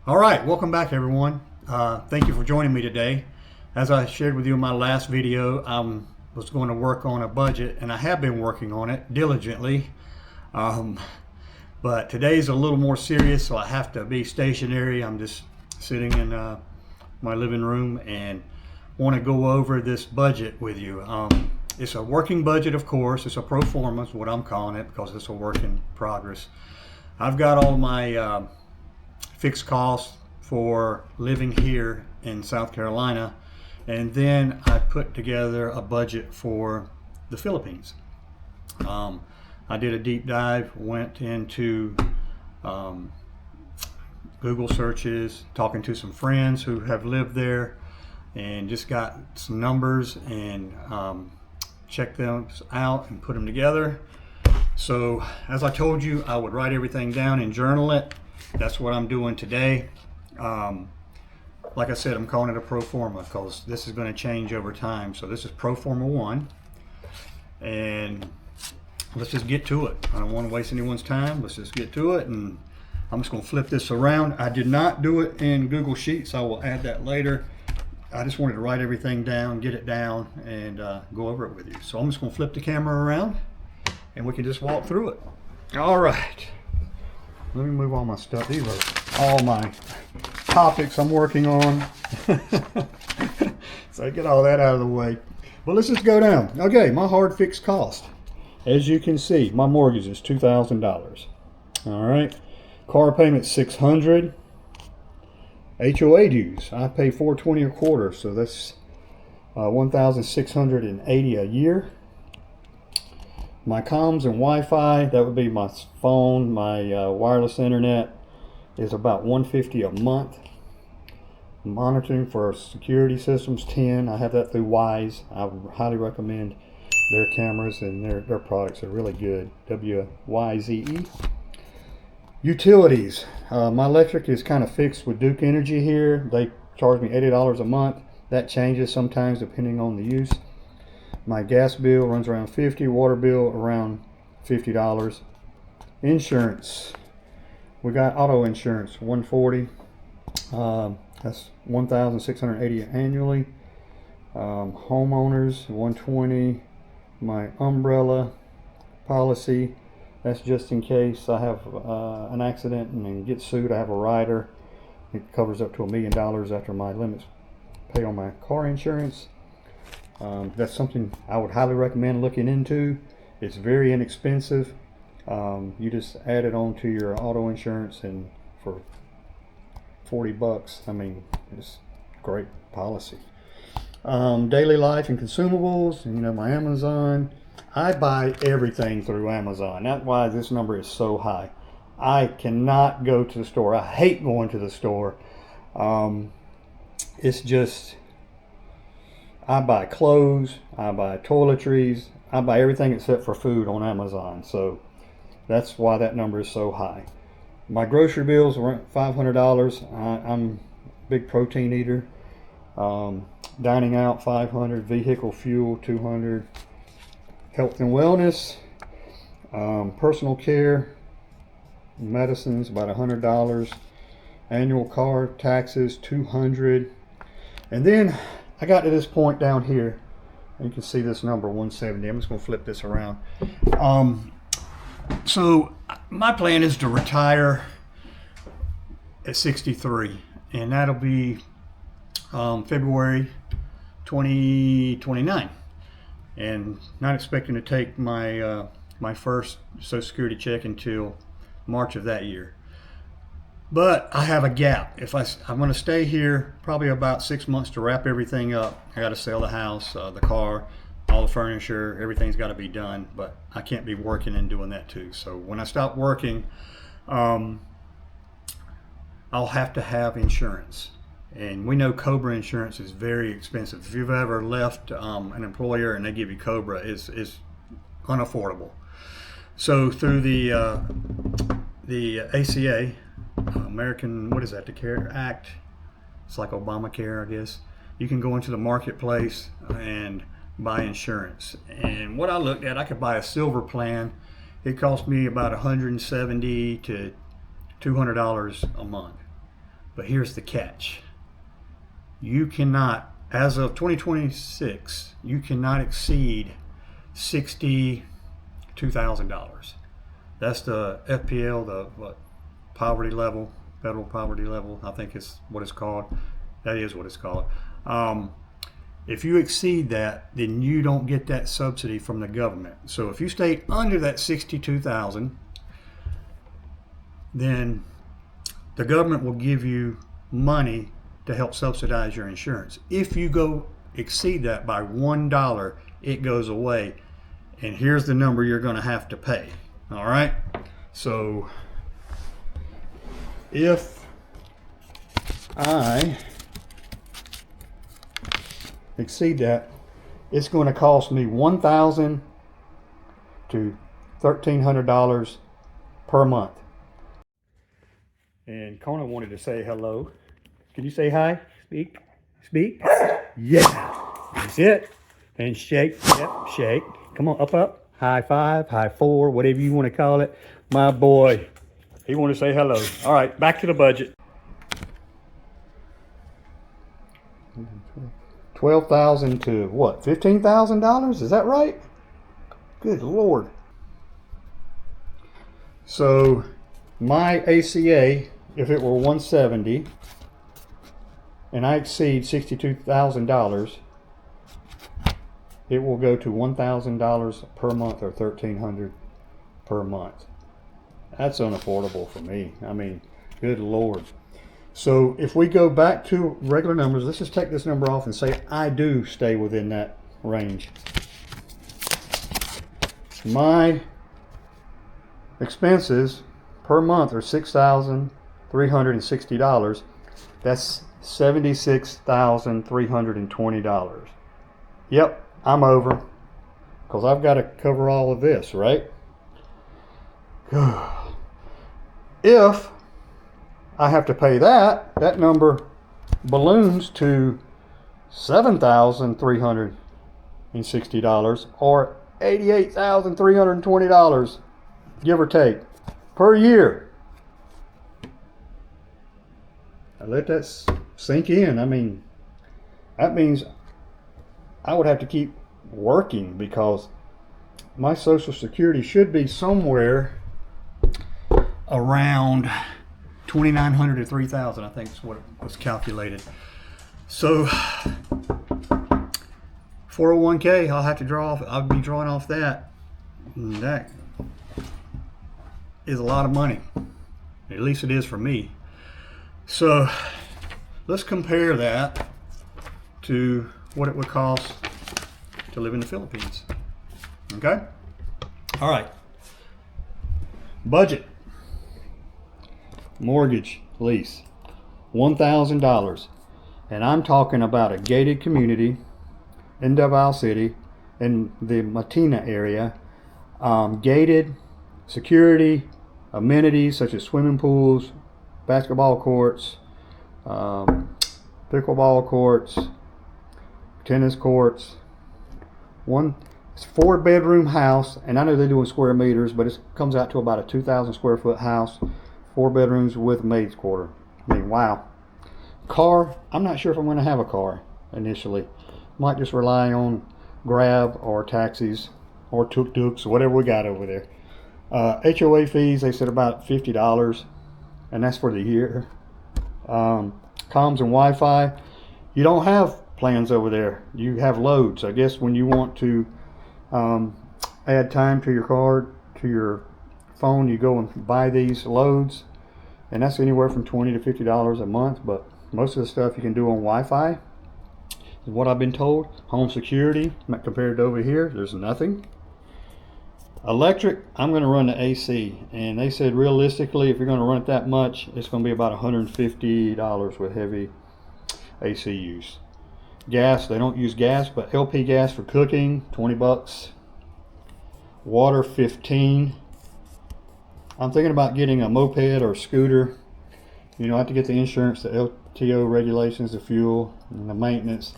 All right, welcome back everyone. Thank you for joining me today. As I shared with you in my last video, I was going to work on a budget, and I have been working on it diligently. Um, but today's a little more serious, so I have to be stationary. I'm just sitting in my living room and want to go over this budget with you. It's a working budget, of course. It's a pro forma, is what I'm calling it, because it's a work in progress. I've got all my fixed costs for living here in South Carolina, and then I put together a budget for the Philippines. I did a deep dive, went into Google searches, talking to some friends who have lived there, and just got some numbers and checked them out and put them together. So as I told you, I would write everything down and journal it. That's what I'm doing today. Like I said, I'm calling it a pro forma because this is going to change over time. So this is pro forma 1, and let's just get to it. I don't want to waste anyone's time. Let's just get to it, and I'm just going to flip this around. I did not do it in Google Sheets. I will add that later. I just wanted to write everything down, get it down, and go over it with you. So I'm just going to flip the camera around, and we can just walk through it. All right. Let me move all my stuff. These are all my topics I'm working on. So I get all that out of the way. But let's just go down. Okay, my hard fixed cost. As you can see, my mortgage is $2,000. All right. Car payment $600. HOA dues, I pay $420 a quarter, so that's $1,680 a year. My comms and Wi-Fi, that would be my phone, my wireless internet, is about $150 a month. Monitoring for security systems, $10. I have that through Wise. I highly recommend their cameras, and their products are really good. WYZE. Utilities. My electric is kind of fixed with Duke Energy here. They charge me $80 a month. That changes sometimes depending on the use. My gas bill runs around $50, water bill around $50. Insurance. We got auto insurance, $140. That's $1,680 annually. Homeowners, $120. My umbrella policy, that's just in case I have an accident and get sued. I have a rider. It covers up to $1 million after my limits pay on my car insurance. That's something I would highly recommend looking into. It's very inexpensive. You just add it on to your auto insurance, and for $40, I mean, it's great policy. Daily life and consumables, my Amazon. I buy everything through Amazon. That's why this number is so high. I cannot go to the store. I hate going to the store. It's just, I buy clothes, I buy toiletries, I buy everything except for food on Amazon. So that's why that number is so high. My grocery bills are $500. I'm a big protein eater. Dining out, $500. Vehicle fuel, $200. Health and wellness, personal care, medicines, about $100. Annual car taxes, $200. And then I got to this point down here, and you can see this number, 170. I'm just going to flip this around. So my plan is to retire at 63, and that'll be February 2029. And not expecting to take my my first Social Security check until March of that year. But I have a gap. If I'm going to stay here probably about 6 months to wrap everything up. I got to sell the house, the car, all the furniture. Everything's got to be done. But I can't be working and doing that too. So when I stop working, I'll have to have insurance. And we know COBRA insurance is very expensive. If you've ever left an employer and they give you COBRA, it's unaffordable. So through the ACA, American, what is that, the CARE Act, it's like Obamacare, I guess. You can go into the marketplace and buy insurance. And what I looked at, I could buy a silver plan. It cost me about $170 to $200 a month. But here's the catch. You cannot, as of 2026, you cannot exceed $62,000. That's the FPL, the poverty level, federal poverty level, I think is what it's called. That is what it's called. If you exceed that, then you don't get that subsidy from the government. So if you stay under that 62,000, then the government will give you money to help subsidize your insurance. If you go exceed that by $1, it goes away. And here's the number you're going to have to pay. All right. So if I exceed that, it's going to cost me $1,000 to $1,300 per month. And Kona wanted to say hello. Can you say hi? Speak. Speak. Yeah. That's it. And shake. Yep. Shake. Come on. Up, up. High five. High four. Whatever you want to call it. My boy. He wanted to say hello. All right. Back to the budget. $12,000 to what? $15,000? Is that right? Good Lord. So my ACA, if it were 170 and I exceed $62,000, it will go to $1,000 per month or $1,300 per month. That's unaffordable for me. I mean, good Lord. So if we go back to regular numbers, let's just take this number off and say I do stay within that range. My expenses per month are $6,360. That's $76,320. Yep, I'm over because I've got to cover all of this, right? If I have to pay that, that number balloons to $7,360 or $88,320, give or take, per year. I let that sink in. I mean, that means I would have to keep working because my Social Security should be somewhere around $2,900 to $3,000, I think is what it was calculated. So 401k, I'll have to draw off. I'll be drawing off that. And that is a lot of money. At least it is for me. So let's compare that to what it would cost to live in the Philippines. Okay? All right. Budget. Mortgage, lease, $1,000. And I'm talking about a gated community in Davao City, in the Matina area. Gated, security, amenities such as swimming pools, basketball courts, pickleball courts, tennis courts. It's a 4-bedroom house, and I know they do in square meters, but it comes out to about a 2,000 square foot house, 4 bedrooms with maid's quarter. I mean, wow. Car, I'm not sure if I'm going to have a car initially. Might just rely on Grab or taxis or tuk-tuks, whatever we got over there. HOA fees, they said about $50, and that's for the year. Comms and Wi-Fi, you don't have plans over there. You have loads. I guess when you want to add time to your card, to your phone, you go and buy these loads, and that's anywhere from $20 to $50 a month. But most of the stuff you can do on Wi-Fi is what I've been told. Home security, compared to over here, there's nothing. Electric, I'm going to run the AC, and they said realistically if you're going to run it that much, it's going to be about $150 with heavy AC use. Gas, they don't use gas, but LP gas for cooking, $20. Water, $15. I'm thinking about getting a moped or a scooter. You know, I have to get the insurance, the LTO regulations, the fuel, and the maintenance.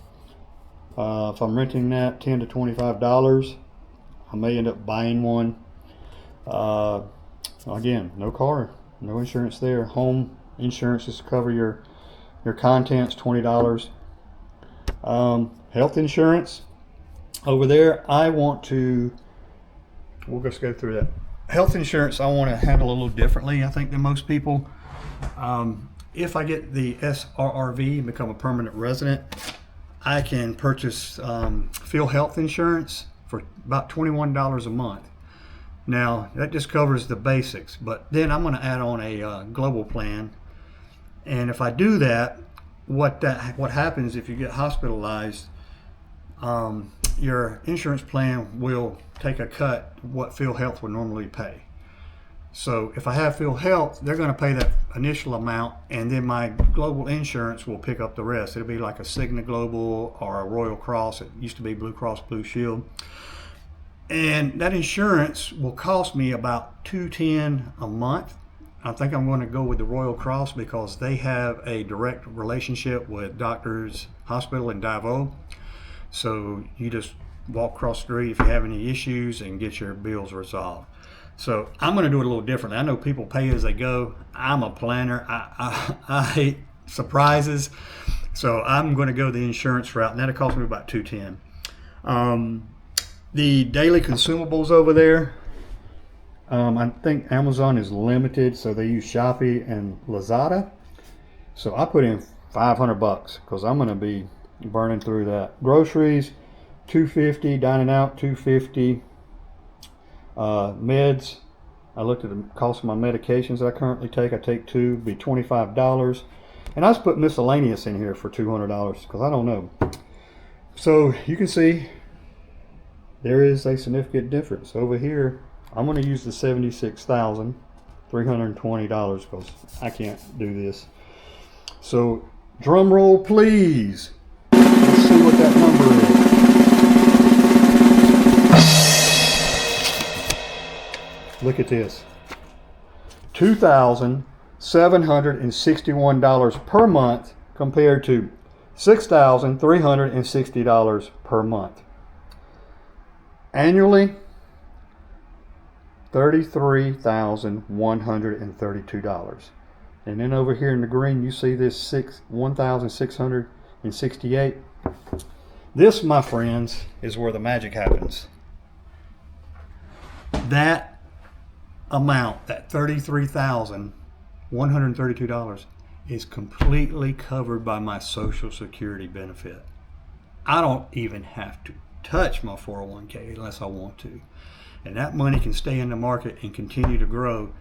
If I'm renting that, $10 to $25. I may end up buying one. Again, no car, no insurance there. Home Insurance is to cover your contents, $20. Health insurance over there, we'll just go through that. Health insurance, I want to handle a little differently, I think, than most people. If I get the SRRV and become a permanent resident, I can purchase Feel Health insurance for about $21 a month. Now, that just covers the basics, but then I'm going to add on a global plan. And if I do that, what happens if you get hospitalized, your insurance plan will take a cut what Feel Health would normally pay. So if I have Feel Health, they're going to pay that initial amount, and then my global insurance will pick up the rest. It'll be like a Cigna Global or a Royal Cross. It used to be Blue Cross Blue Shield. And that insurance will cost me about $210 a month. I think I'm going to go with the Royal Cross because they have a direct relationship with Doctors Hospital in Davao. So you just walk across the street if you have any issues and get your bills resolved. So I'm going to do it a little differently. I know people pay as they go. I'm a planner. I hate surprises. So I'm going to go the insurance route, and that'll cost me about $210. The daily consumables over there, I think Amazon is limited, so they use Shopee and Lazada. So I put in $500 because I'm going to be burning through that. Groceries, $250. Dining out, $250. Meds, I looked at the cost of my medications that I currently take. I take 2, be $25. And I just put miscellaneous in here for $200 because I don't know. So you can see there is a significant difference. Over here, I'm going to use the $76,320 because I can't do this. So drum roll, please. Let's see what that number is. Look at this. $2,761 per month compared to $6,360 per month. Annually, $33,132. And then over here in the green, you see this $1,668. This, my friends, is where the magic happens. That amount, that $33,132, is completely covered by my Social Security benefit. I don't even have to touch my 401k unless I want to. And that money can stay in the market and continue to grow.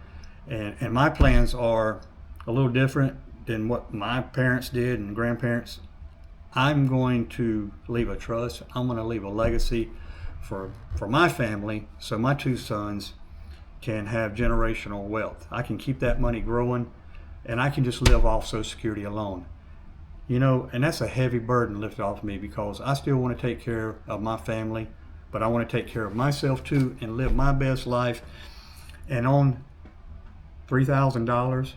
And my plans are a little different than what my parents did and grandparents. I'm going to leave a trust. I'm going to leave a legacy for my family so my 2 sons can have generational wealth. I can keep that money growing, and I can just live off Social Security alone. You know, and that's a heavy burden lifted off me because I still want to take care of my family, but I want to take care of myself too and live my best life. And on $3,000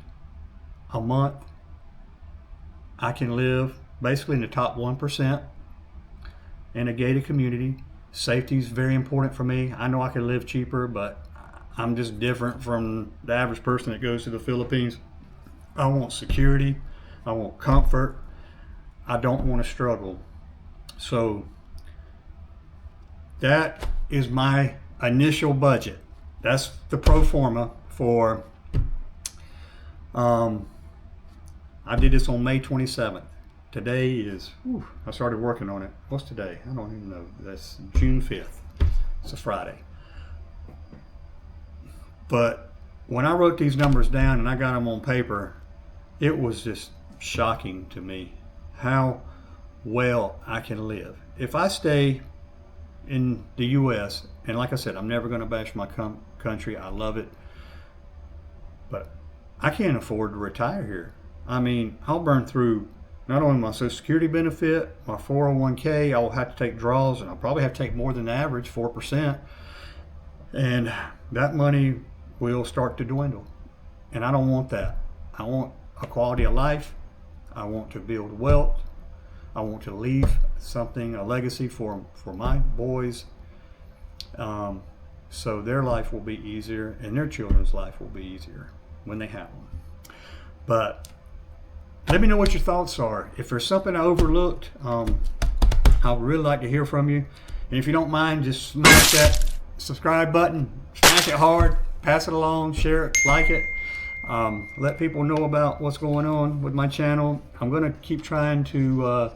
a month, I can live basically in the top 1% in a gated community. Safety is very important for me. I know I could live cheaper, but I'm just different from the average person that goes to the Philippines. I want security. I want comfort. I don't want to struggle. So that is my initial budget. That's the pro forma for, I did this on May 27th. Today is, I started working on it. What's today? I don't even know. That's June 5th. It's a Friday. But when I wrote these numbers down and I got them on paper, it was just shocking to me how well I can live. If I stay in the U.S., and like I said, I'm never going to bash my country. I love it. But I can't afford to retire here. I mean, I'll burn through not only my Social Security benefit, my 401k, I'll have to take draws, and I'll probably have to take more than the average, 4%. And that money will start to dwindle. And I don't want that. I want a quality of life. I want to build wealth. I want to leave something, a legacy for my boys, so their life will be easier and their children's life will be easier when they have them. But let me know what your thoughts are. If there's something I overlooked, I would really like to hear from you. And if you don't mind, just smash that subscribe button, smash it hard, pass it along, share it, like it. Let people know about what's going on with my channel. I'm going to keep trying to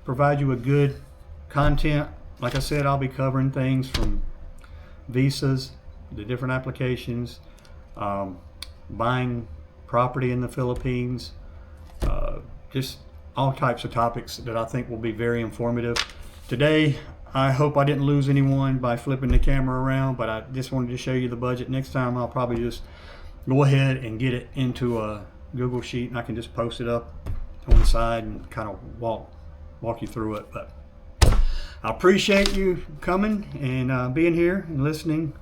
provide you with good content. Like I said, I'll be covering things from visas, the different applications, buying property in the Philippines, just all types of topics that I think will be very informative. Today, I hope I didn't lose anyone by flipping the camera around, but I just wanted to show you the budget. Next time I'll probably just go ahead and get it into a Google Sheet, and I can just post it up on the side and kind of walk you through it. But I appreciate you coming and being here and listening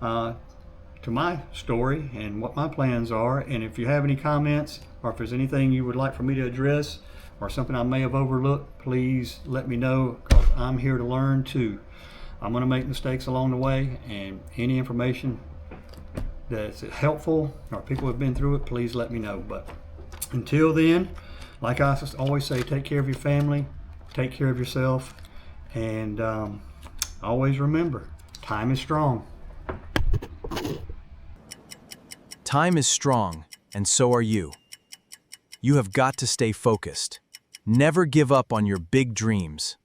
to my story and what my plans are. And if you have any comments, or if there's anything you would like for me to address or something I may have overlooked, please let me know, because I'm here to learn too. I'm going to make mistakes along the way, and any information that's helpful or people have been through it, please let me know. But until then, like I always say, take care of your family, take care of yourself, and always remember, time is strong. Time is strong, and so are you. You have got to stay focused. Never give up on your big dreams.